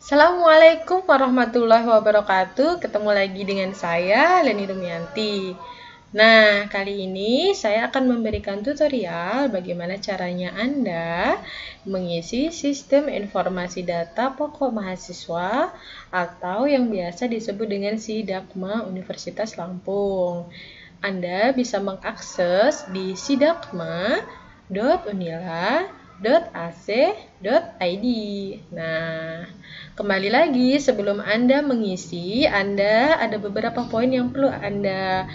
Assalamualaikum warahmatullahi wabarakatuh. Ketemu lagi dengan saya, Leni Rumianti. Nah, kali ini saya akan memberikan tutorial bagaimana caranya Anda mengisi sistem informasi data pokok mahasiswa atau yang biasa disebut dengan Sidakma Universitas Lampung. Anda bisa mengakses di sidakma.unila.ac.id. Nah, kembali lagi, sebelum Anda mengisi, ada beberapa poin yang perlu Anda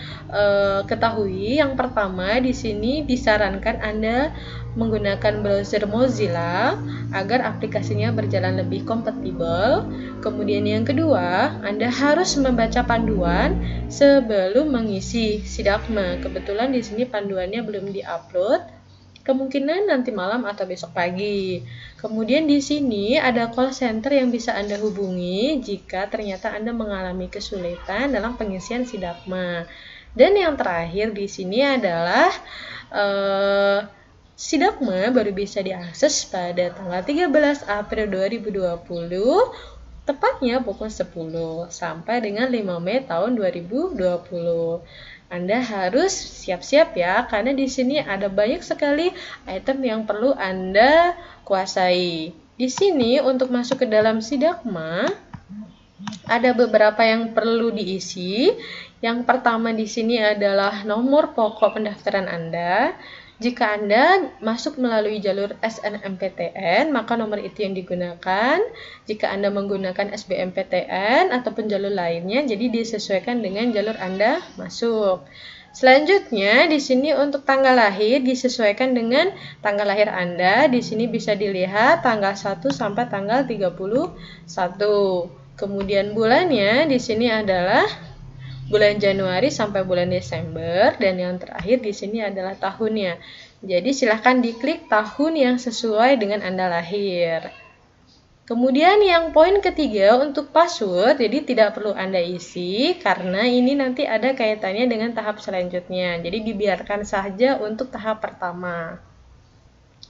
ketahui. Yang pertama, di sini disarankan Anda menggunakan browser Mozilla agar aplikasinya berjalan lebih kompatibel. Kemudian yang kedua, Anda harus membaca panduan sebelum mengisi Sidakma. Kebetulan di sini panduannya belum diupload. Kemungkinan nanti malam atau besok pagi. Kemudian di sini ada call center yang bisa Anda hubungi jika ternyata Anda mengalami kesulitan dalam pengisian Sidakma. Dan yang terakhir di sini adalah Sidakma baru bisa diakses pada tanggal 13 April 2020, tepatnya pukul 10 sampai dengan 5 Mei tahun 2020. Anda harus siap-siap ya, karena di sini ada banyak sekali item yang perlu Anda kuasai. Di sini untuk masuk ke dalam Sidakma ada beberapa yang perlu diisi. Yang pertama di sini adalah nomor pokok pendaftaran Anda. Jika Anda masuk melalui jalur SNMPTN, maka nomor itu yang digunakan. Jika Anda menggunakan SBMPTN ataupun jalur lainnya, jadi disesuaikan dengan jalur Anda masuk. Selanjutnya, di sini untuk tanggal lahir disesuaikan dengan tanggal lahir Anda. Di sini bisa dilihat tanggal 1 sampai tanggal 31. Kemudian bulannya di sini adalah bulan Januari sampai bulan Desember, dan yang terakhir di sini adalah tahunnya. Jadi silahkan diklik tahun yang sesuai dengan Anda lahir. Kemudian yang poin ketiga untuk password, jadi tidak perlu Anda isi karena ini nanti ada kaitannya dengan tahap selanjutnya. Jadi dibiarkan saja untuk tahap pertama.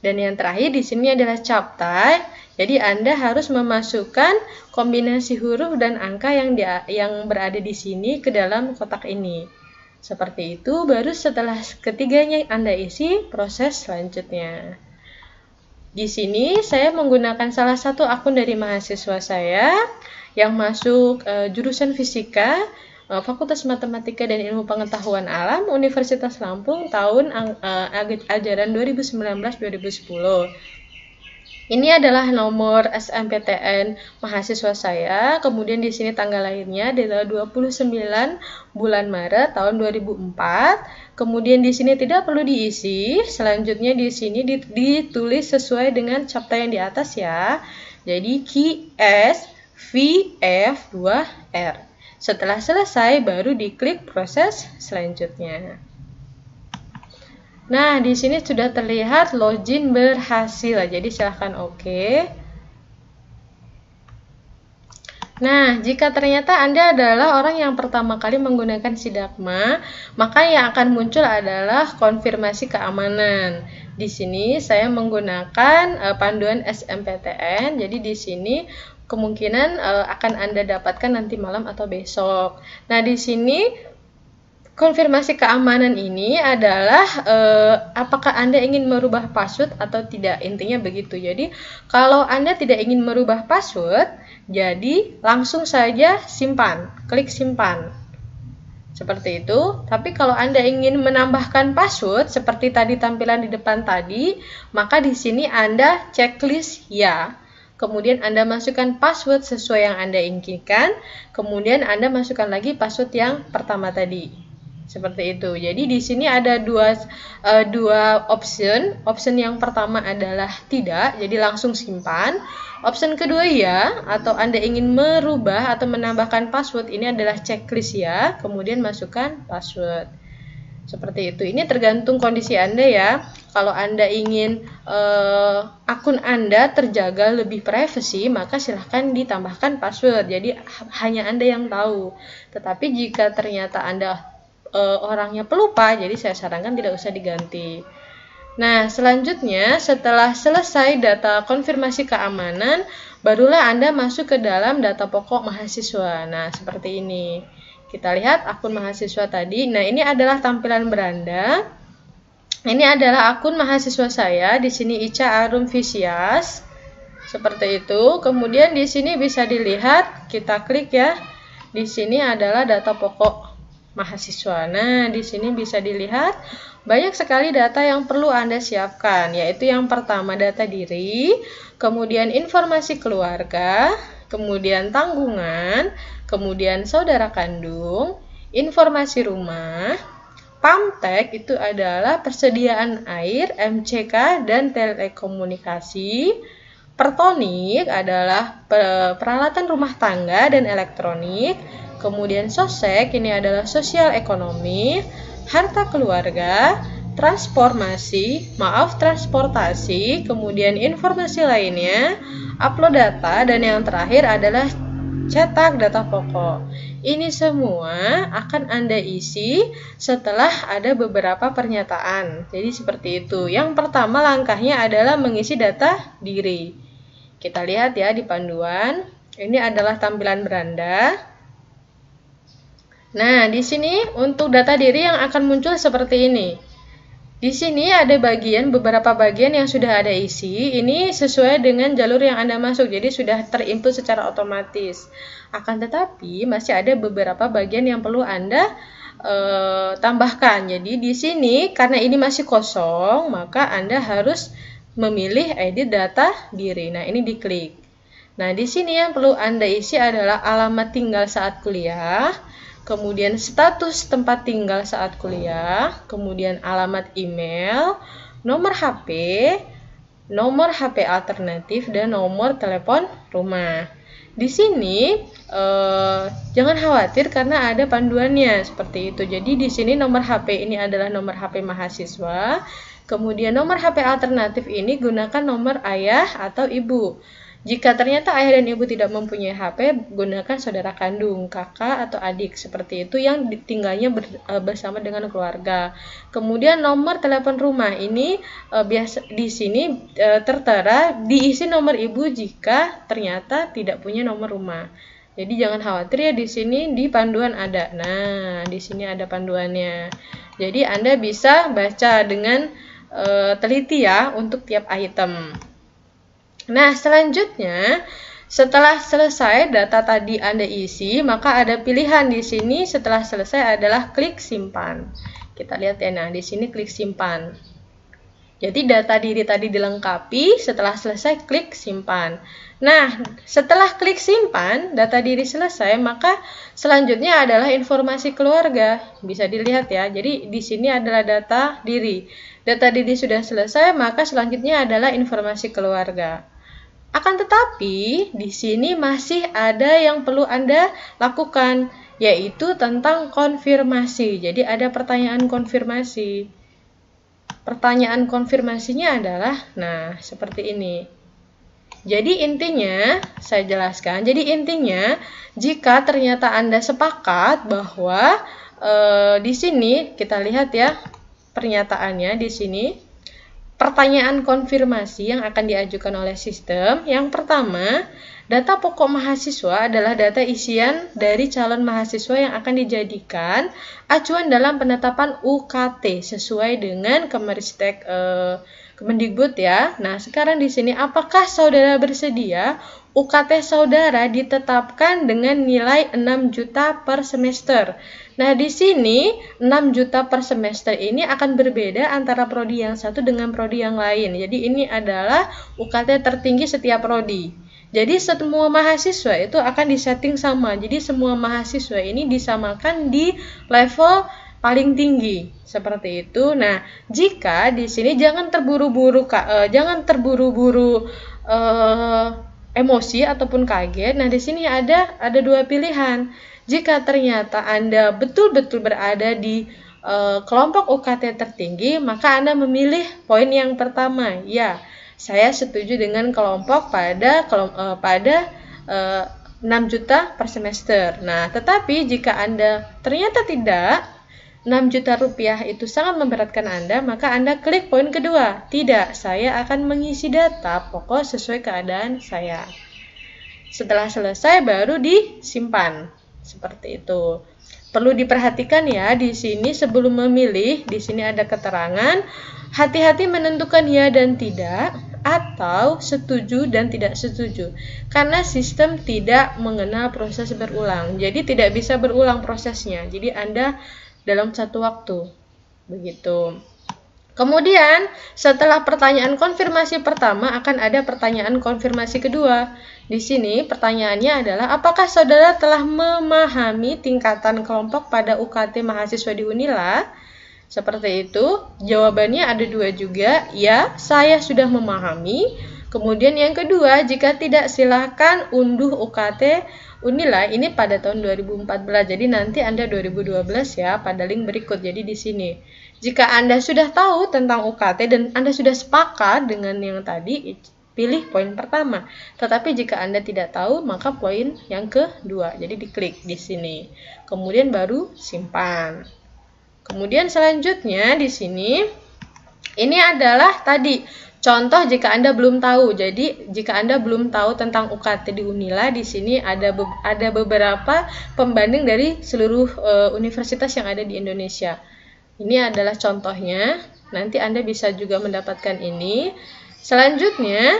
Dan yang terakhir di sini adalah captcha. Jadi Anda harus memasukkan kombinasi huruf dan angka yang berada di sini ke dalam kotak ini. Seperti itu, baru setelah ketiganya Anda isi, proses selanjutnya. Di sini saya menggunakan salah satu akun dari mahasiswa saya yang masuk jurusan fisika, Fakultas Matematika dan Ilmu Pengetahuan Alam, Universitas Lampung, tahun ajaran 2019-2010. Ini adalah nomor SNMPTN mahasiswa saya. Kemudian di sini tanggal lahirnya adalah 29 bulan Maret tahun 2004. Kemudian di sini tidak perlu diisi. Selanjutnya di sini ditulis sesuai dengan captcha yang di atas ya. Jadi QSVF2R. Setelah selesai baru diklik proses selanjutnya. Nah, di sini sudah terlihat login berhasil. Jadi silahkan oke. Nah, jika ternyata Anda adalah orang yang pertama kali menggunakan Sidakma, maka yang akan muncul adalah konfirmasi keamanan. Di sini saya menggunakan panduan SNMPTN. Jadi di sini kemungkinan akan Anda dapatkan nanti malam atau besok. Nah, di sini konfirmasi keamanan ini adalah apakah Anda ingin merubah password atau tidak, intinya begitu. Jadi kalau Anda tidak ingin merubah password, jadi langsung saja simpan, klik simpan. Seperti itu. Tapi kalau Anda ingin menambahkan password seperti tadi tampilan di depan tadi, maka di sini Anda checklist ya. Kemudian Anda masukkan password sesuai yang Anda inginkan, kemudian Anda masukkan lagi password yang pertama tadi. Seperti itu. Jadi di sini ada dua option. Option yang pertama adalah tidak, jadi langsung simpan. Option kedua ya, atau Anda ingin merubah atau menambahkan password, ini adalah checklist ya. Kemudian masukkan password. Seperti itu. Ini tergantung kondisi Anda ya. Kalau Anda ingin akun Anda terjaga lebih privasi, maka silahkan ditambahkan password. Jadi hanya Anda yang tahu. Tetapi jika ternyata Anda orangnya pelupa, jadi saya sarankan tidak usah diganti. Nah, selanjutnya setelah selesai data konfirmasi keamanan, barulah Anda masuk ke dalam data pokok mahasiswa. Nah, seperti ini. Kita lihat akun mahasiswa tadi. Nah, ini adalah tampilan beranda. Ini adalah akun mahasiswa saya. Di sini Ica Arum Vicias. Seperti itu. Kemudian di sini bisa dilihat, kita klik ya. Di sini adalah data pokok mahasiswa. Nah, di sini bisa dilihat banyak sekali data yang perlu Anda siapkan, yaitu yang pertama data diri, kemudian informasi keluarga, kemudian tanggungan, kemudian saudara kandung, informasi rumah, PAMTek itu adalah persediaan air, MCK, dan telekomunikasi, Pertonik adalah peralatan rumah tangga dan elektronik, kemudian Sosek ini adalah sosial ekonomi, harta keluarga, transportasi, kemudian informasi lainnya, upload data, dan yang terakhir adalah cetak data pokok. Ini semua akan Anda isi setelah ada beberapa pernyataan. Jadi seperti itu. Yang pertama langkahnya adalah mengisi data diri. Kita lihat ya di panduan. Ini adalah tampilan beranda. Nah, di sini untuk data diri yang akan muncul seperti ini. Di sini ada beberapa bagian yang sudah ada isi. Ini sesuai dengan jalur yang Anda masuk, jadi sudah terinput secara otomatis. Akan tetapi masih ada beberapa bagian yang perlu Anda tambahkan. Jadi di sini karena ini masih kosong, maka Anda harus memilih edit data diri. Nah, ini diklik. Nah, di sini yang perlu Anda isi adalah alamat tinggal saat kuliah, kemudian status tempat tinggal saat kuliah, kemudian alamat email, nomor HP alternatif, dan nomor telepon rumah. Di sini jangan khawatir karena ada panduannya seperti itu. Jadi di sini nomor HP ini adalah nomor HP mahasiswa, kemudian nomor HP alternatif ini gunakan nomor ayah atau ibu. Jika ternyata ayah dan ibu tidak mempunyai HP, gunakan saudara kandung, kakak atau adik, seperti itu yang tinggalnya bersama dengan keluarga. Kemudian nomor telepon rumah ini biasa di sini tertera diisi nomor ibu jika ternyata tidak punya nomor rumah. Jadi jangan khawatir ya, di sini di panduan ada. Nah, di sini ada panduannya. Jadi Anda bisa baca dengan teliti ya untuk tiap item. Nah, selanjutnya setelah selesai data tadi Anda isi, maka ada pilihan di sini setelah selesai adalah klik simpan. Kita lihat ya, nah di sini klik simpan. Jadi data diri tadi dilengkapi, setelah selesai klik simpan. Nah, setelah klik simpan, data diri selesai, maka selanjutnya adalah informasi keluarga. Bisa dilihat ya, jadi di sini adalah data diri. Data diri sudah selesai, maka selanjutnya adalah informasi keluarga. Akan tetapi, di sini masih ada yang perlu Anda lakukan, yaitu tentang konfirmasi. Jadi ada pertanyaan konfirmasi. Pertanyaan konfirmasinya adalah, nah seperti ini. Jadi intinya, saya jelaskan. Jadi intinya, jika ternyata Anda sepakat bahwa di sini kita lihat ya pernyataannya di sini. Pertanyaan konfirmasi yang akan diajukan oleh sistem. Yang pertama, data pokok mahasiswa adalah data isian dari calon mahasiswa yang akan dijadikan acuan dalam penetapan UKT sesuai dengan Kemeristek Kemendikbud ya. Nah, sekarang di sini apakah saudara bersedia UKT saudara ditetapkan dengan nilai 6 juta per semester? Nah, di sini 6 juta per semester ini akan berbeda antara prodi yang satu dengan prodi yang lain. Jadi ini adalah UKT tertinggi setiap prodi. Jadi semua mahasiswa itu akan disetting sama. Jadi semua mahasiswa ini disamakan di level paling tinggi. Seperti itu. Nah, jika di sini jangan terburu-buru emosi ataupun kaget. Nah, di sini ada dua pilihan. Jika ternyata Anda betul-betul berada di kelompok UKT tertinggi, maka Anda memilih poin yang pertama. Ya, saya setuju dengan kelompok pada 6 juta per semester. Nah, tetapi jika Anda ternyata tidak, 6 juta rupiah itu sangat memberatkan Anda, maka Anda klik poin kedua. Tidak, saya akan mengisi data pokok sesuai keadaan saya. Setelah selesai baru disimpan. Seperti itu. Perlu diperhatikan ya, di sini sebelum memilih, di sini ada keterangan, hati-hati menentukan ya dan tidak, atau setuju dan tidak setuju. Karena sistem tidak mengenal proses berulang. Jadi tidak bisa berulang prosesnya. Jadi Anda dalam satu waktu. Begitu. Kemudian, setelah pertanyaan konfirmasi pertama akan ada pertanyaan konfirmasi kedua. Di sini pertanyaannya adalah apakah saudara telah memahami tingkatan kelompok pada UKT mahasiswa di Unila? Seperti itu. Jawabannya ada dua juga. Ya, saya sudah memahami. Kemudian yang kedua, jika tidak silakan unduh UKT Unila ini pada tahun 2014. Jadi nanti Anda 2012 ya pada link berikut. Jadi di sini. Jika Anda sudah tahu tentang UKT dan Anda sudah sepakat dengan yang tadi, pilih poin pertama. Tetapi jika Anda tidak tahu, maka poin yang kedua. Jadi diklik di sini. Kemudian baru simpan. Kemudian selanjutnya di sini ini adalah tadi contoh jika Anda belum tahu. Jadi jika Anda belum tahu tentang UKT di Unila, di sini ada beberapa pembanding dari seluruh universitas yang ada di Indonesia. Ini adalah contohnya. Nanti Anda bisa juga mendapatkan ini. Selanjutnya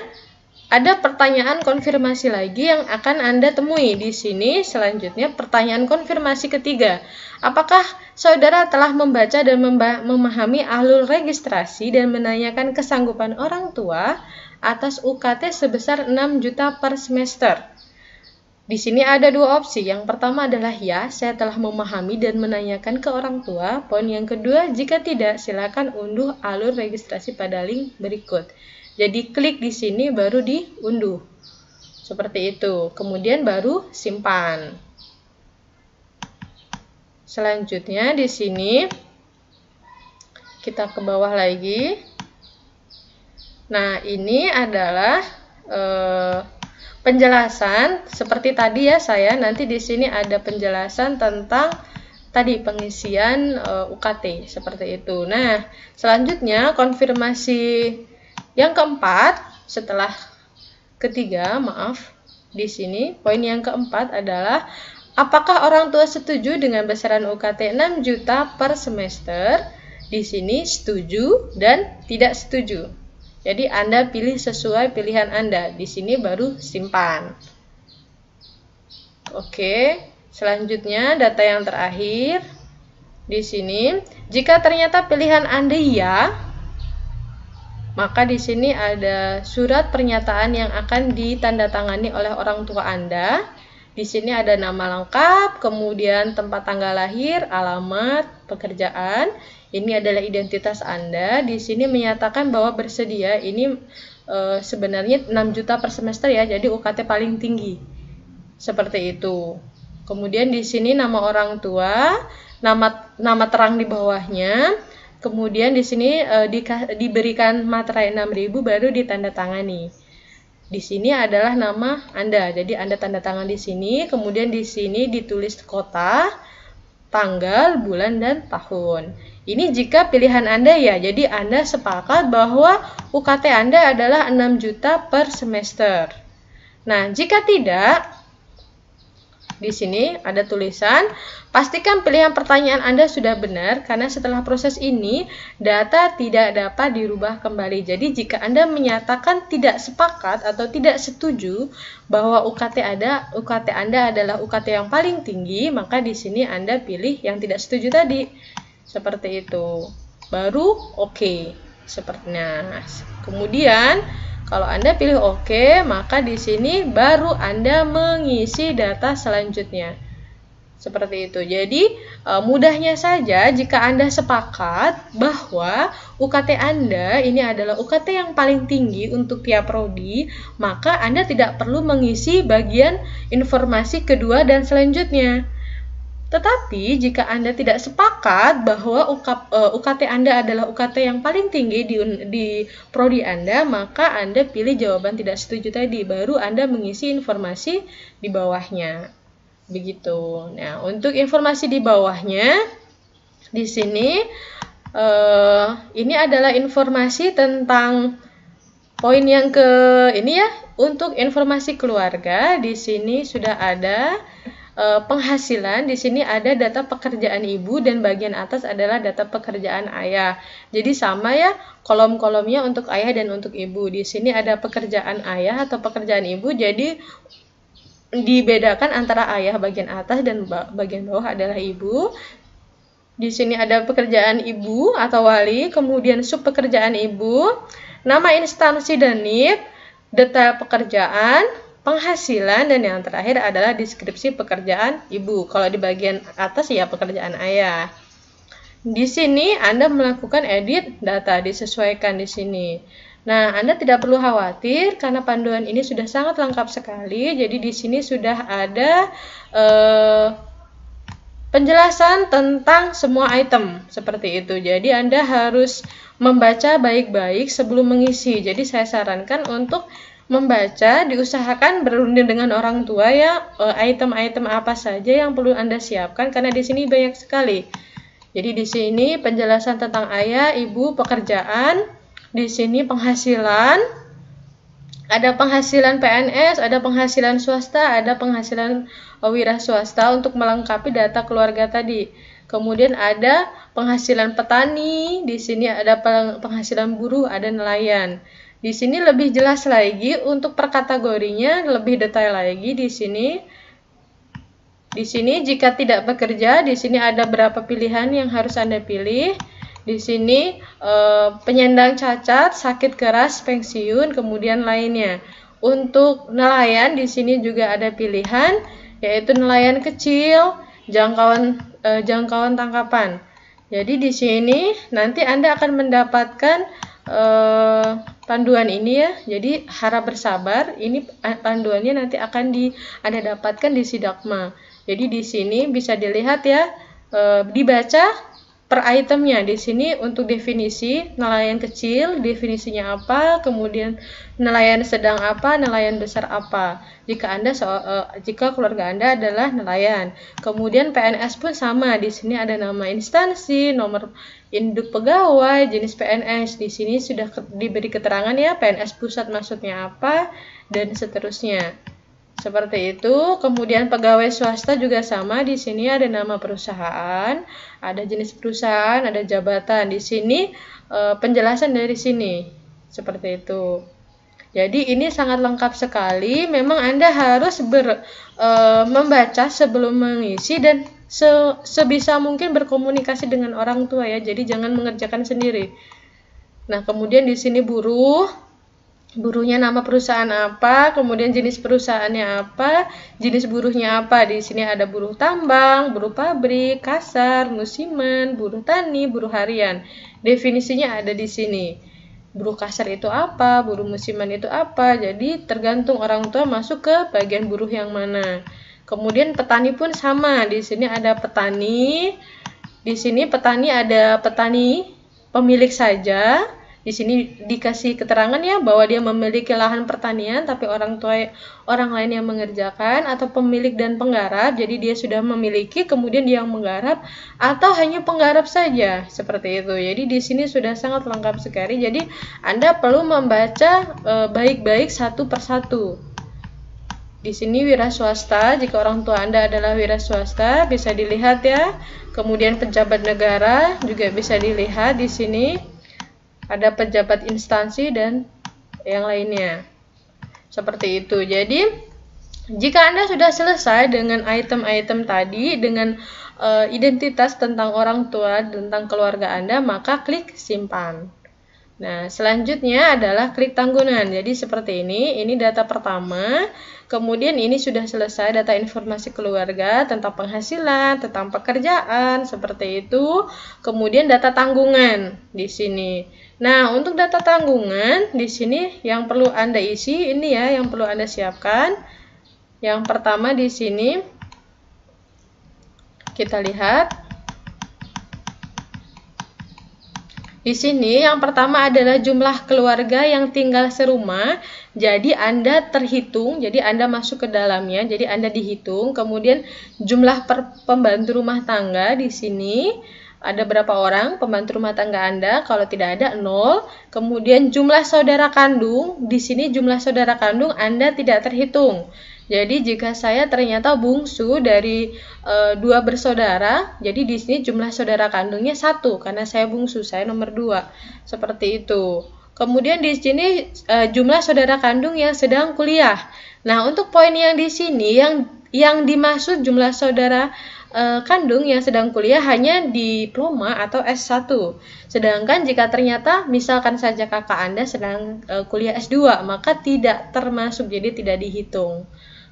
ada pertanyaan konfirmasi lagi yang akan Anda temui di sini. Selanjutnya pertanyaan konfirmasi ketiga. Apakah saudara telah membaca dan memahami alur registrasi dan menanyakan kesanggupan orang tua atas UKT sebesar 6 juta per semester? Di sini ada dua opsi. Yang pertama adalah ya, saya telah memahami dan menanyakan ke orang tua. Poin yang kedua, jika tidak, silakan unduh alur registrasi pada link berikut. Jadi klik di sini baru diunduh. Seperti itu. Kemudian baru simpan. Selanjutnya di sini kita ke bawah lagi. Nah, ini adalah penjelasan seperti tadi ya saya. Nanti di sini ada penjelasan tentang tadi pengisian UKT seperti itu. Nah, selanjutnya konfirmasi yang keempat setelah ketiga, maaf. Di sini poin yang keempat adalah apakah orang tua setuju dengan besaran UKT 6 juta per semester? Di sini setuju dan tidak setuju. Jadi Anda pilih sesuai pilihan Anda. Di sini baru simpan. Oke, selanjutnya data yang terakhir. Di sini, jika ternyata pilihan Anda ya, maka di sini ada surat pernyataan yang akan ditandatangani oleh orang tua Anda. Di sini ada nama lengkap, kemudian tempat tanggal lahir, alamat, pekerjaan. Ini adalah identitas Anda. Di sini menyatakan bahwa bersedia. Ini sebenarnya 6 juta per semester ya, jadi UKT paling tinggi. Seperti itu. Kemudian di sini nama orang tua, nama terang di bawahnya. Kemudian di sini diberikan materai 6.000 baru ditandatangani. Di sini adalah nama Anda. Jadi Anda tanda tangan di sini, kemudian di sini ditulis kota, tanggal, bulan, dan tahun. Ini jika pilihan Anda ya. Jadi Anda sepakat bahwa UKT Anda adalah 6 juta per semester. Nah, jika tidak, di sini ada tulisan, pastikan pilihan pertanyaan Anda sudah benar karena setelah proses ini data tidak dapat dirubah kembali. Jadi jika Anda menyatakan tidak sepakat atau tidak setuju bahwa UKT Anda adalah UKT yang paling tinggi, maka di sini Anda pilih yang tidak setuju tadi. Seperti itu. Baru oke. Sepertinya. Kemudian kalau Anda pilih oke, maka di sini baru Anda mengisi data selanjutnya. Seperti itu. Jadi, mudahnya saja jika Anda sepakat bahwa UKT Anda ini adalah UKT yang paling tinggi untuk tiap prodi, maka Anda tidak perlu mengisi bagian informasi kedua dan selanjutnya. Tetapi jika Anda tidak sepakat bahwa UKT Anda adalah UKT yang paling tinggi di prodi Anda, maka Anda pilih jawaban tidak setuju tadi, baru Anda mengisi informasi di bawahnya. Begitu. Nah, untuk informasi di bawahnya, Di sini ini adalah informasi tentang poin yang ini ya, untuk informasi keluarga. Di sini sudah ada penghasilan. Di sini ada data pekerjaan ibu dan bagian atas adalah data pekerjaan ayah. Jadi sama ya kolom-kolomnya untuk ayah dan untuk ibu. Di sini ada pekerjaan ayah atau pekerjaan ibu. Jadi dibedakan antara ayah bagian atas dan bagian bawah adalah ibu. Di sini ada pekerjaan ibu atau wali, kemudian sub pekerjaan ibu, nama instansi dan NIP, data pekerjaan, penghasilan, dan yang terakhir adalah deskripsi pekerjaan ibu. Kalau di bagian atas ya pekerjaan ayah. Di sini Anda melakukan edit data, disesuaikan di sini. Nah, Anda tidak perlu khawatir karena panduan ini sudah sangat lengkap sekali. Jadi di sini sudah ada penjelasan tentang semua item seperti itu. Jadi Anda harus membaca baik-baik sebelum mengisi. Jadi saya sarankan untuk membaca, diusahakan berunding dengan orang tua ya, item-item apa saja yang perlu Anda siapkan karena di sini banyak sekali. Jadi di sini penjelasan tentang ayah, ibu, pekerjaan, di sini penghasilan, ada penghasilan PNS, ada penghasilan swasta, ada penghasilan wira swasta untuk melengkapi data keluarga tadi. Kemudian ada penghasilan petani, di sini ada penghasilan buruh, ada nelayan. Di sini lebih jelas lagi untuk per kategorinya, lebih detail lagi di sini. Di sini jika tidak bekerja, di sini ada berapa pilihan yang harus Anda pilih. Di sini penyandang cacat, sakit keras, pensiun, kemudian lainnya. Untuk nelayan di sini juga ada pilihan, yaitu nelayan kecil, jangkauan tangkapan. Jadi di sini nanti Anda akan mendapatkan panduan ini ya. Jadi harap bersabar, ini panduannya nanti akan Anda dapatkan di Sidakma. Jadi di sini bisa dilihat ya, dibaca per itemnya. Di sini untuk definisi nelayan kecil, definisinya apa, kemudian nelayan sedang apa, nelayan besar apa. Jika keluarga Anda adalah nelayan. Kemudian PNS pun sama. Di sini ada nama instansi, nomor induk pegawai, jenis PNS. Di sini sudah diberi keterangan ya, PNS pusat maksudnya apa dan seterusnya. Seperti itu. Kemudian pegawai swasta juga sama. Di sini ada nama perusahaan, ada jenis perusahaan, ada jabatan. Di sini penjelasan dari sini. Seperti itu. Jadi ini sangat lengkap sekali. Memang Anda harus membaca sebelum mengisi dan sebisa mungkin berkomunikasi dengan orang tua ya. Jadi jangan mengerjakan sendiri. Nah, kemudian di sini buruhnya nama perusahaan apa, kemudian jenis perusahaannya apa, jenis buruhnya apa. Di sini ada buruh tambang, buruh pabrik, kasar, musiman, buruh tani, buruh harian. Definisinya ada di sini. Buruh kasar itu apa, buruh musiman itu apa. Jadi tergantung orang tua masuk ke bagian buruh yang mana. Kemudian petani pun sama. Di sini ada petani. Di sini petani ada petani pemilik saja. Di sini dikasih keterangan ya bahwa dia memiliki lahan pertanian tapi orang lain yang mengerjakan, atau pemilik dan penggarap. Jadi dia sudah memiliki kemudian dia yang menggarap, atau hanya penggarap saja seperti itu. Jadi di sini sudah sangat lengkap sekali. Jadi Anda perlu membaca baik-baik satu persatu. Di sini wira swasta, jika orang tua Anda adalah wira swasta bisa dilihat ya. Kemudian pejabat negara juga bisa dilihat di sini. Ada pejabat instansi dan yang lainnya. Seperti itu. Jadi, jika Anda sudah selesai dengan item-item tadi, dengan identitas tentang orang tua, tentang keluarga Anda, maka klik simpan. Nah, selanjutnya adalah klik tanggungan. Jadi seperti ini data pertama. Kemudian ini sudah selesai data informasi keluarga tentang penghasilan, tentang pekerjaan, seperti itu. Kemudian data tanggungan di sini. Nah, untuk data tanggungan di sini yang perlu Anda isi ini ya, yang perlu Anda siapkan. Yang pertama di sini kita lihat. Di sini yang pertama adalah jumlah keluarga yang tinggal serumah. Jadi Anda terhitung, jadi Anda masuk ke dalamnya, jadi Anda dihitung. Kemudian jumlah pembantu rumah tangga di sini ada berapa orang pembantu rumah tangga Anda? Kalau tidak ada, 0. Kemudian jumlah saudara kandung, di sini jumlah saudara kandung Anda tidak terhitung. Jadi jika saya ternyata bungsu dari 2 bersaudara, jadi di sini jumlah saudara kandungnya 1 karena saya bungsu, saya nomor 2. Seperti itu. Kemudian di sini jumlah saudara kandung yang sedang kuliah. Nah, untuk poin yang di sini yang dimaksud jumlah saudara kandung yang sedang kuliah hanya diploma atau S1. Sedangkan jika ternyata misalkan saja kakak Anda sedang kuliah S2, maka tidak termasuk, jadi tidak dihitung.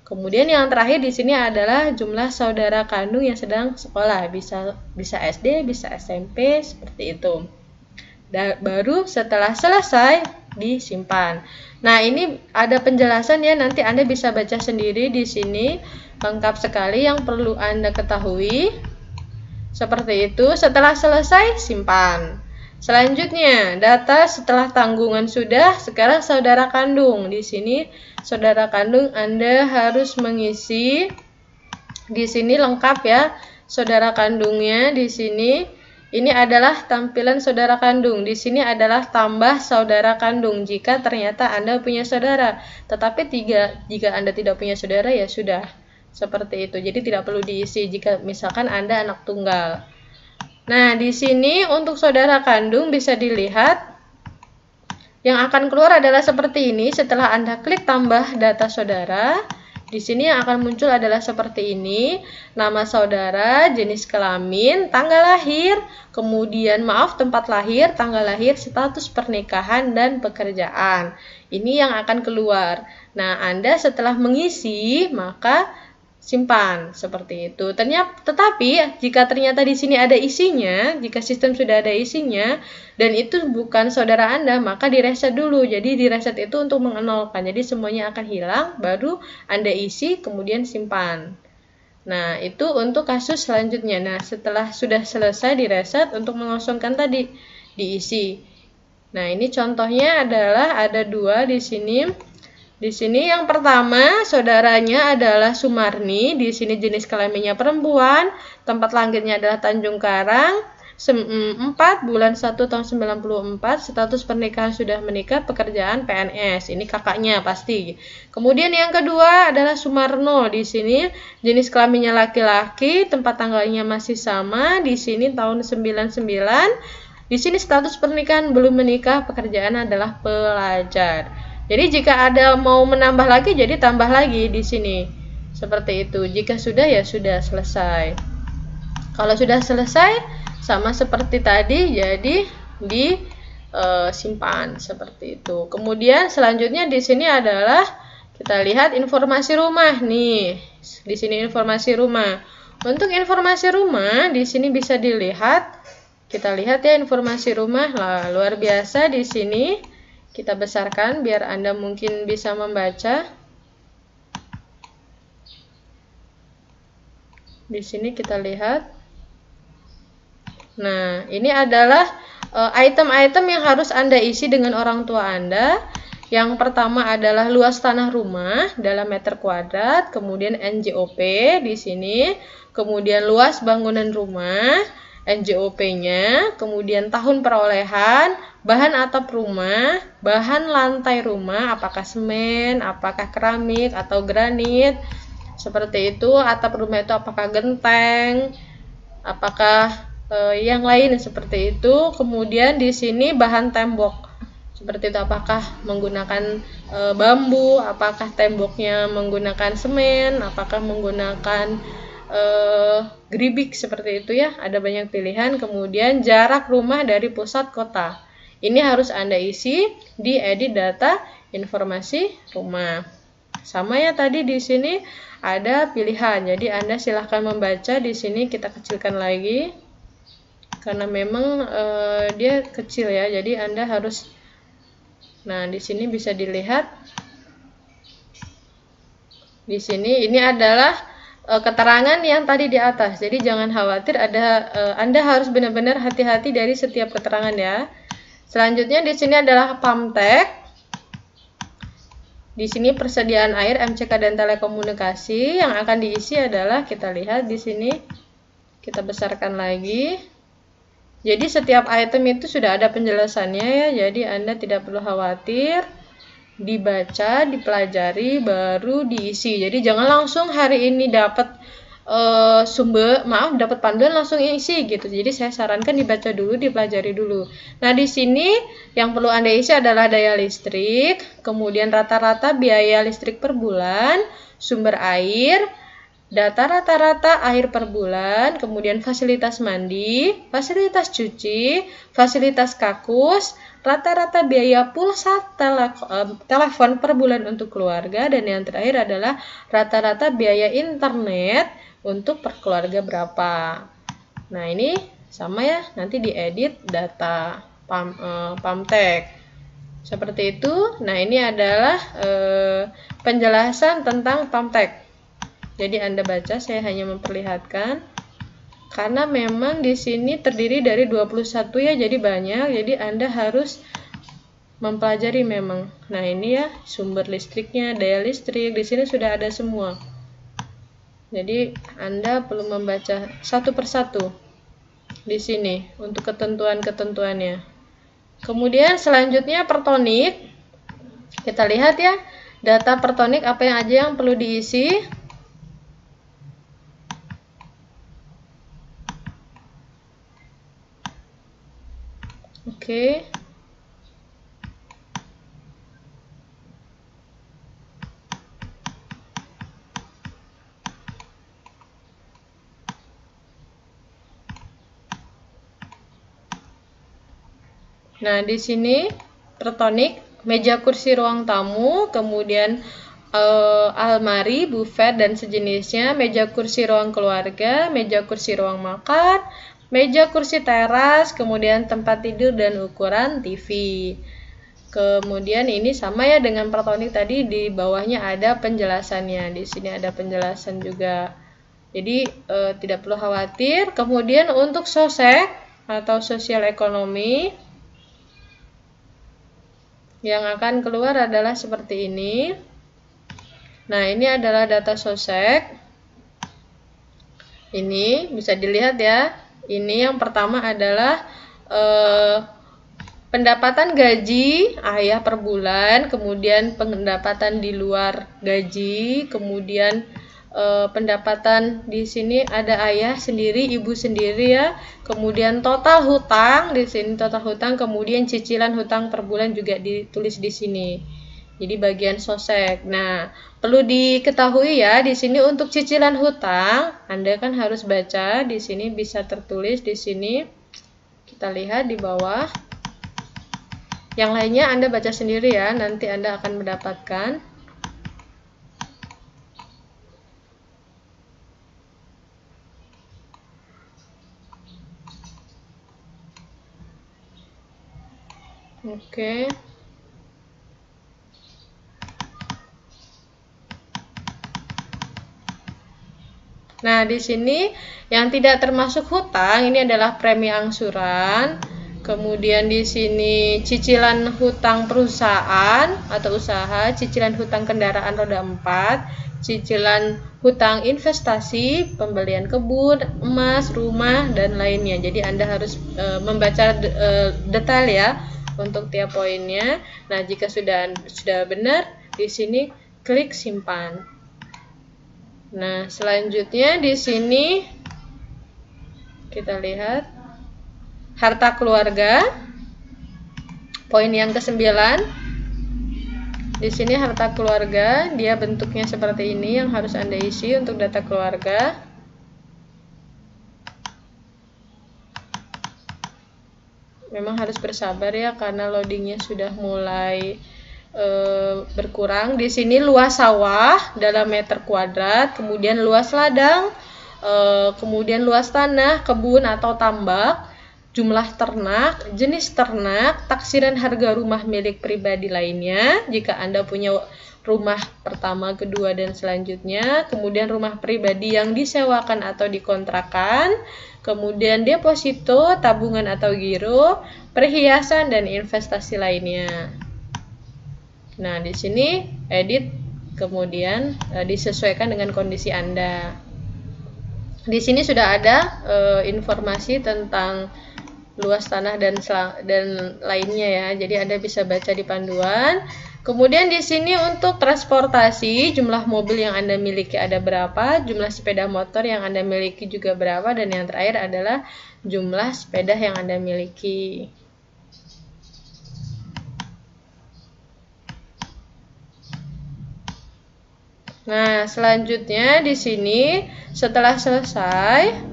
Kemudian yang terakhir di sini adalah jumlah saudara kandung yang sedang sekolah, bisa SD, bisa SMP, seperti itu. Dan baru setelah selesai disimpan. Nah, ini ada penjelasan ya, nanti Anda bisa baca sendiri di sini, lengkap sekali yang perlu Anda ketahui. Seperti itu, setelah selesai simpan. Selanjutnya, data setelah tanggungan sudah, sekarang saudara kandung. Di sini saudara kandung Anda harus mengisi di sini lengkap ya. Saudara kandungnya di sini ini adalah tampilan saudara kandung. Di sini adalah tambah saudara kandung jika ternyata Anda punya saudara. Tetapi jika Anda tidak punya saudara ya sudah. Seperti itu. Jadi tidak perlu diisi jika misalkan Anda anak tunggal. Nah, di sini untuk saudara kandung bisa dilihat yang akan keluar adalah seperti ini. Setelah Anda klik tambah data saudara, di sini yang akan muncul adalah seperti ini. Nama saudara, jenis kelamin, tanggal lahir, kemudian tempat lahir, tanggal lahir, status pernikahan, dan pekerjaan. Ini yang akan keluar. Nah, Anda setelah mengisi, maka simpan seperti itu. Tetapi jika ternyata di sini ada isinya, jika sistem sudah ada isinya dan itu bukan saudara Anda, maka direset dulu. Jadi direset itu untuk mengenolkan. Jadi semuanya akan hilang, baru Anda isi kemudian simpan. Nah, itu untuk kasus selanjutnya. Nah, setelah sudah selesai direset untuk mengosongkan tadi diisi. Nah, ini contohnya adalah ada 2 di sini. Di sini yang pertama saudaranya adalah Sumarni, di sini jenis kelaminnya perempuan, tempat lahirnya adalah Tanjung Karang, 4 bulan 1 tahun 94, status pernikahan sudah menikah, pekerjaan PNS. Ini kakaknya pasti. Kemudian yang kedua adalah Sumarno, di sini jenis kelaminnya laki-laki, tempat tanggalnya masih sama, di sini tahun 99. Di sini status pernikahan belum menikah, pekerjaan adalah pelajar. Jadi jika ada mau menambah lagi, jadi tambah lagi di sini. Seperti itu. Jika sudah, ya sudah selesai. Kalau sudah selesai, sama seperti tadi, jadi disimpan seperti itu. Kemudian selanjutnya di sini adalah kita lihat informasi rumah nih. Di sini informasi rumah. Untuk informasi rumah di sini bisa dilihat. Kita lihat ya informasi rumah. Lah, luar biasa di sini. Kita besarkan biar Anda mungkin bisa membaca. Di sini kita lihat. Nah, ini adalah item-item yang harus Anda isi dengan orang tua Anda. Yang pertama adalah luas tanah rumah dalam meter kuadrat, kemudian NJOP di sini, kemudian luas bangunan rumah, NJOP-nya, kemudian tahun perolehan, bahan atap rumah, bahan lantai rumah, apakah semen, apakah keramik atau granit, seperti itu. Atap rumah itu apakah genteng, apakah yang lain seperti itu. Kemudian di sini bahan tembok, seperti itu, apakah menggunakan bambu, apakah temboknya menggunakan semen, apakah menggunakan geribik, seperti itu ya, ada banyak pilihan. Kemudian jarak rumah dari pusat kota, ini harus Anda isi di edit data informasi rumah. Sama ya tadi di sini ada pilihan, jadi Anda silahkan membaca. Di sini kita kecilkan lagi karena memang dia kecil ya, jadi Anda harus. Nah, di sini bisa dilihat. Di sini ini adalah keterangan yang tadi di atas. Jadi jangan khawatir, Anda harus benar-benar hati-hati dari setiap keterangan ya. Selanjutnya di sini adalah PAMTek. Di sini persediaan air, MCK dan telekomunikasi. Yang akan diisi adalah, kita lihat di sini, kita besarkan lagi. Jadi setiap item itu sudah ada penjelasannya ya, jadi Anda tidak perlu khawatir, dibaca, dipelajari, baru diisi. Jadi jangan langsung hari ini dapat dapat panduan langsung isi gitu. Jadi saya sarankan dibaca dulu, dipelajari dulu. Nah, di sini yang perlu Anda isi adalah daya listrik, kemudian rata-rata biaya listrik per bulan, sumber air, data rata-rata air per bulan, kemudian fasilitas mandi, fasilitas cuci, fasilitas kakus, rata-rata biaya pulsa telepon per bulan untuk keluarga, dan yang terakhir adalah rata-rata biaya internet untuk per keluarga berapa. Nah, ini sama ya, nanti diedit data Pamtek. Seperti itu. Nah, ini adalah penjelasan tentang Pamtek. Jadi Anda baca, saya hanya memperlihatkan. Karena memang di sini terdiri dari 21 ya, jadi banyak. Jadi Anda harus mempelajari memang. Nah, ini ya sumber listriknya, daya listrik, di sini sudah ada semua. Jadi Anda perlu membaca satu persatu di sini untuk ketentuan-ketentuannya. Kemudian selanjutnya pertonik. Kita lihat ya, data pertonik apa yang aja yang perlu diisi. Oke. Nah, di sini pertonik, meja kursi ruang tamu, kemudian almari, buffet dan sejenisnya, meja kursi ruang keluarga, meja kursi ruang makan, meja kursi teras, kemudian tempat tidur dan ukuran TV. Kemudian ini sama ya dengan pertonik tadi, di bawahnya ada penjelasannya. Di sini ada penjelasan juga. Jadi tidak perlu khawatir. Kemudian untuk sosek atau sosial ekonomi, yang akan keluar adalah seperti ini. Nah, ini adalah data sosek. Ini bisa dilihat ya. Ini yang pertama adalah pendapatan gaji ayah per bulan, kemudian pendapatan di luar gaji, kemudian pendapatan di sini ada ayah sendiri, ibu sendiri ya. Kemudian total hutang di sini, total hutang, kemudian cicilan hutang per bulan juga ditulis di sini. Jadi bagian sosek. Nah, perlu diketahui ya, di sini untuk cicilan hutang, Anda kan harus baca, di sini bisa tertulis di sini. Kita lihat di bawah. Yang lainnya Anda baca sendiri ya, nanti Anda akan mendapatkan. Oke. Nah, di sini yang tidak termasuk hutang ini adalah premi angsuran. Kemudian di sini cicilan hutang perusahaan atau usaha, cicilan hutang kendaraan roda 4, cicilan hutang investasi, pembelian kebun, emas, rumah, dan lainnya. Jadi Anda harus membaca detail ya untuk tiap poinnya. Nah, jika sudah benar, di sini klik simpan. Nah, selanjutnya di sini kita lihat harta keluarga. Poin yang ke-9. Di sini harta keluarga, dia bentuknya seperti ini yang harus Anda isi untuk data keluarga. Memang harus bersabar ya karena loadingnya sudah mulai berkurang. Di sini luas sawah dalam meter kuadrat, kemudian luas ladang, kemudian luas tanah, kebun atau tambak, jumlah ternak, jenis ternak, taksiran harga rumah milik pribadi lainnya jika Anda punya rumah pertama, kedua, dan selanjutnya, kemudian rumah pribadi yang disewakan atau dikontrakan, kemudian deposito, tabungan atau giro, perhiasan, dan investasi lainnya. Nah, di sini edit, kemudian disesuaikan dengan kondisi Anda. Di sini sudah ada informasi tentang luas tanah dan lainnya ya. Jadi Anda bisa baca di panduan. Kemudian di sini untuk transportasi, jumlah mobil yang Anda miliki ada berapa, jumlah sepeda motor yang Anda miliki juga berapa, dan yang terakhir adalah jumlah sepeda yang Anda miliki. Nah, selanjutnya di sini setelah selesai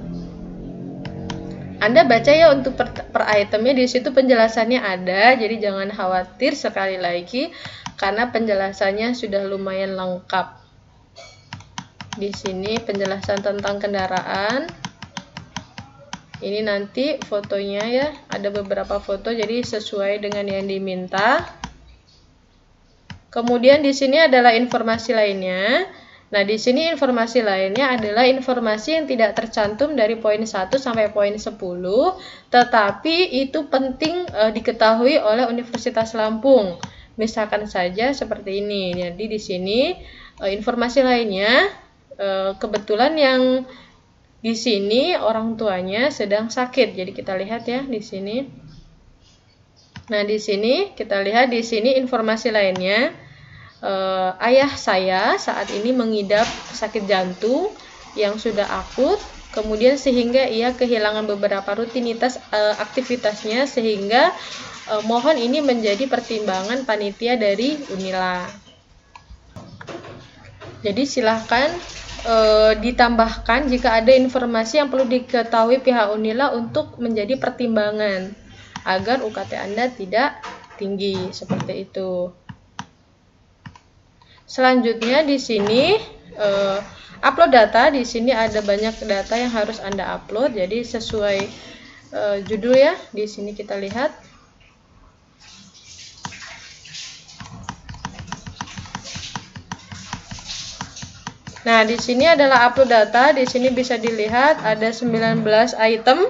Anda baca ya untuk per itemnya, di situ penjelasannya ada, jadi jangan khawatir sekali lagi karena penjelasannya sudah lumayan lengkap. Di sini penjelasan tentang kendaraan. Ini nanti fotonya ya, ada beberapa foto jadi sesuai dengan yang diminta. Kemudian di sini adalah informasi lainnya. Nah, di sini informasi lainnya adalah informasi yang tidak tercantum dari poin 1 sampai poin 10, tetapi itu penting diketahui oleh Universitas Lampung. Misalkan saja seperti ini. Jadi di sini informasi lainnya, kebetulan yang di sini orang tuanya sedang sakit. Jadi kita lihat ya di sini. Nah, di sini kita lihat di sini informasi lainnya. Ayah saya saat ini mengidap sakit jantung yang sudah akut, kemudian sehingga ia kehilangan beberapa rutinitas aktivitasnya, sehingga mohon ini menjadi pertimbangan panitia dari Unila. Jadi silahkan ditambahkan jika ada informasi yang perlu diketahui pihak Unila untuk menjadi pertimbangan agar UKT Anda tidak tinggi, seperti itu. Selanjutnya di sini upload data. Di sini ada banyak data yang harus Anda upload. Jadi sesuai judul ya. Di sini kita lihat. Nah, di sini adalah upload data. Di sini bisa dilihat ada 19 item.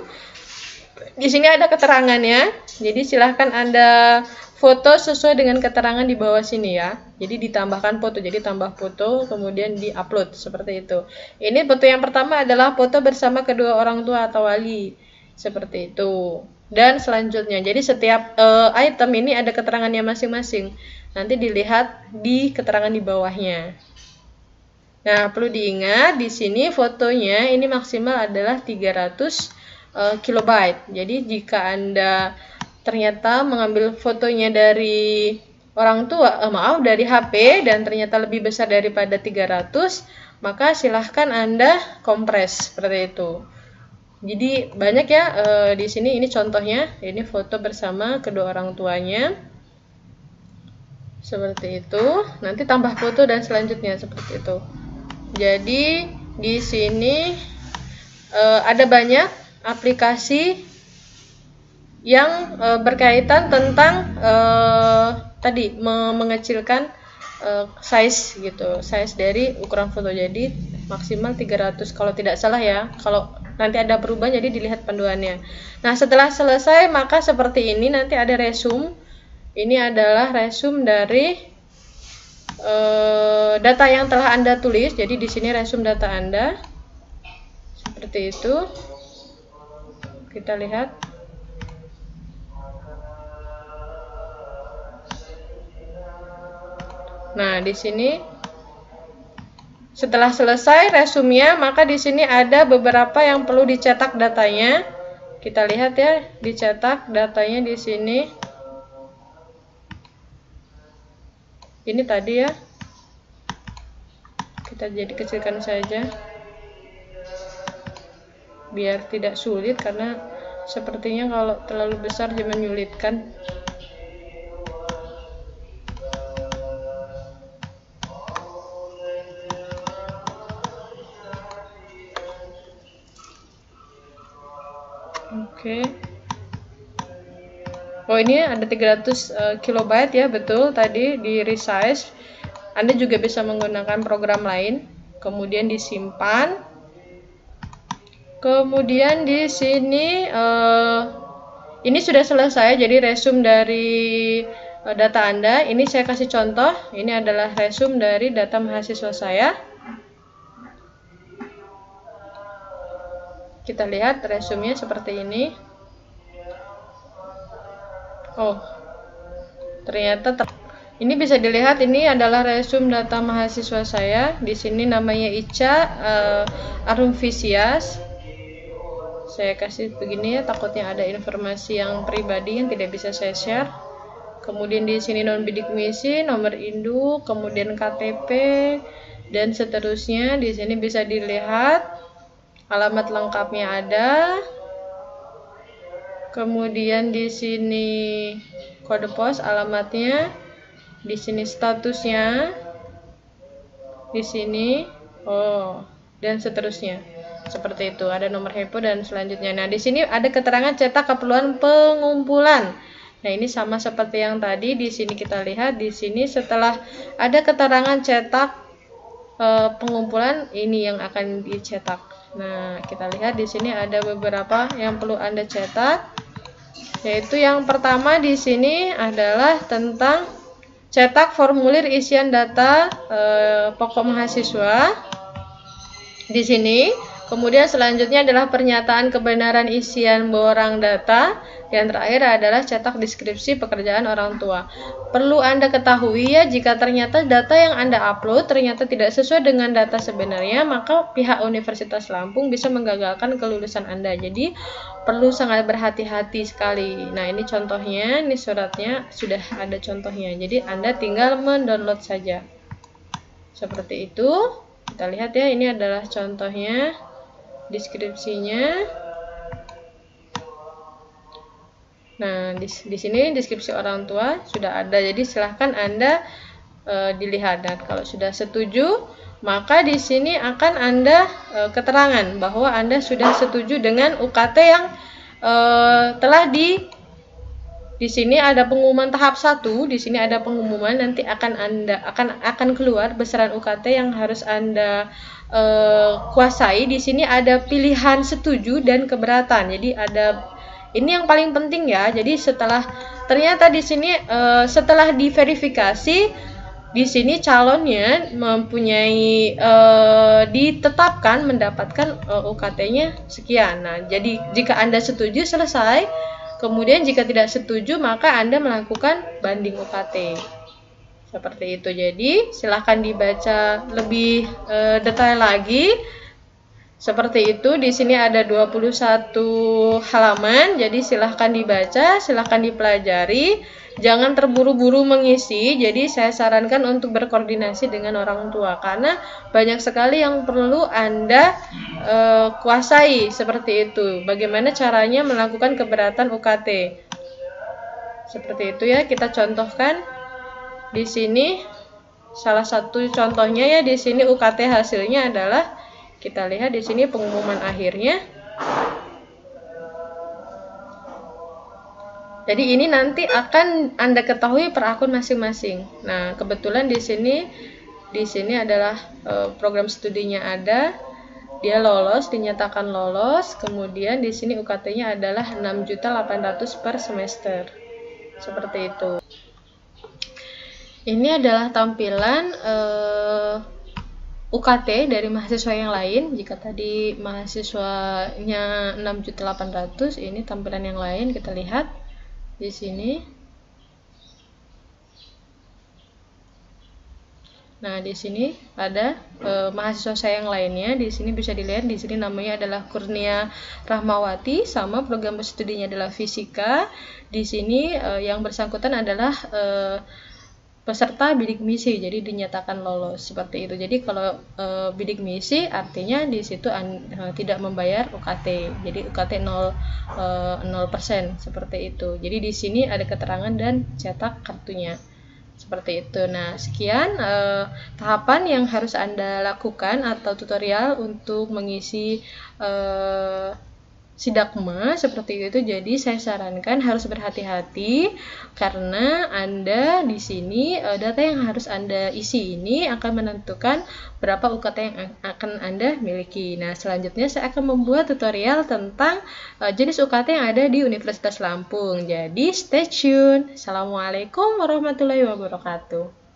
Di sini ada keterangannya. Jadi silahkan Anda foto sesuai dengan keterangan di bawah sini ya. Jadi ditambahkan foto, jadi tambah foto kemudian di-upload seperti itu. Ini foto yang pertama adalah foto bersama kedua orang tua atau wali. Seperti itu. Dan selanjutnya, jadi setiap item ini ada keterangannya masing-masing. Nanti dilihat di keterangan di bawahnya. Nah, perlu diingat di sini fotonya ini maksimal adalah 300 kilobyte. Jadi jika Anda ternyata mengambil fotonya dari orang tua, dari HP dan ternyata lebih besar daripada 300, maka silahkan Anda kompres seperti itu. Jadi banyak ya di sini, ini contohnya, ini foto bersama kedua orang tuanya. Seperti itu. Nanti tambah foto dan selanjutnya seperti itu. Jadi di sini ada banyak aplikasi yang berkaitan tentang tadi mengecilkan size gitu, size dari ukuran foto. Jadi maksimal 300 kalau tidak salah ya. Kalau nanti ada perubahan jadi dilihat panduannya. Nah, setelah selesai maka seperti ini, nanti ada resume. Ini adalah resume dari data yang telah Anda tulis. Jadi di sini resume data Anda. Seperti itu. Kita lihat. Nah, di sini setelah selesai resumenya, maka di sini ada beberapa yang perlu dicetak datanya. Kita lihat ya, dicetak datanya di sini. Ini tadi ya. Kita jadi kecilkan saja. Biar tidak sulit, karena sepertinya kalau terlalu besar dia menyulitkan. Oke. Oh, ini ada 300 kilobyte ya, betul tadi di resize. Anda juga bisa menggunakan program lain, kemudian disimpan. Kemudian di sini ini sudah selesai, jadi resume dari data Anda. Ini saya kasih contoh, ini adalah resume dari data mahasiswa saya. Kita lihat resumenya seperti ini. Oh, ternyata ini bisa dilihat, ini adalah resume data mahasiswa saya. Di sini namanya Ica Arumvisias. Saya kasih begini ya, takutnya ada informasi yang pribadi yang tidak bisa saya share. Kemudian di sini non bidik misi, nomor induk, kemudian KTP dan seterusnya. Di sini bisa dilihat alamat lengkapnya ada. Kemudian di sini kode pos, alamatnya, di sini statusnya, di sini, dan seterusnya. Seperti itu, ada nomor HEPO dan selanjutnya. Nah, di sini ada keterangan cetak keperluan pengumpulan. Nah, ini sama seperti yang tadi. Di sini kita lihat, di sini setelah ada keterangan cetak pengumpulan, ini yang akan dicetak. Nah, kita lihat di sini ada beberapa yang perlu Anda cetak. Yaitu yang pertama di sini adalah tentang cetak formulir isian data pokok mahasiswa. Di sini. Kemudian selanjutnya adalah pernyataan kebenaran isian borang data. Yang terakhir adalah cetak deskripsi pekerjaan orang tua. Perlu Anda ketahui ya, jika ternyata data yang Anda upload ternyata tidak sesuai dengan data sebenarnya, maka pihak Universitas Lampung bisa menggagalkan kelulusan Anda. Jadi perlu sangat berhati-hati sekali. Nah, ini contohnya, ini suratnya sudah ada contohnya. Jadi Anda tinggal mendownload saja. Seperti itu. Kita lihat ya, ini adalah contohnya. Deskripsinya. Nah, di sini deskripsi orang tua sudah ada. Jadi silahkan Anda dilihat, dan kalau sudah setuju, maka di sini akan Anda keterangan bahwa Anda sudah setuju dengan UKT yang telah di sini ada pengumuman tahap 1. Di sini ada pengumuman, nanti akan keluar besaran UKT yang harus Anda kuasai. Di sini ada pilihan setuju dan keberatan. Jadi ada, ini yang paling penting ya. Jadi ternyata di sini setelah diverifikasi, di sini calonnya mempunyai ditetapkan mendapatkan UKT-nya sekian. Nah, jadi jika Anda setuju, selesai. Kemudian jika tidak setuju, maka Anda melakukan banding UKT. Seperti itu. Jadi silahkan dibaca lebih detail lagi. Seperti itu. Di sini ada 21 halaman. Jadi silahkan dibaca, silahkan dipelajari. Jangan terburu-buru mengisi. Jadi saya sarankan untuk berkoordinasi dengan orang tua, karena banyak sekali yang perlu Anda kuasai. Seperti itu. Bagaimana caranya melakukan keberatan UKT. Seperti itu ya. Kita contohkan. Di sini salah satu contohnya ya, di sini UKT hasilnya adalah, kita lihat di sini pengumuman akhirnya. Jadi ini nanti akan Anda ketahui per akun masing-masing. Nah, kebetulan di sini adalah program studinya ada, dia lolos, dinyatakan lolos. Kemudian di sini UKT-nya adalah 6.800.000 per semester. Seperti itu. Ini adalah tampilan UKT dari mahasiswa yang lain. Jika tadi mahasiswanya 6.800.000, ini tampilan yang lain. Kita lihat di sini. Nah, di sini ada mahasiswa saya yang lainnya. Di sini bisa dilihat, di sini namanya adalah Kurnia Rahmawati, sama program studinya adalah fisika. Di sini yang bersangkutan adalah peserta bidik misi, jadi dinyatakan lolos. Seperti itu. Jadi kalau bidik misi artinya di situ tidak membayar UKT. Jadi UKT 0%, seperti itu. Jadi di sini ada keterangan dan cetak kartunya. Seperti itu. Nah, sekian tahapan yang harus Anda lakukan atau tutorial untuk mengisi Sidakma seperti itu. Jadi saya sarankan harus berhati-hati, karena Anda di sini data yang harus Anda isi ini akan menentukan berapa UKT yang akan Anda miliki. Nah, selanjutnya saya akan membuat tutorial tentang jenis UKT yang ada di Universitas Lampung. Jadi stay tune. Assalamualaikum warahmatullahi wabarakatuh.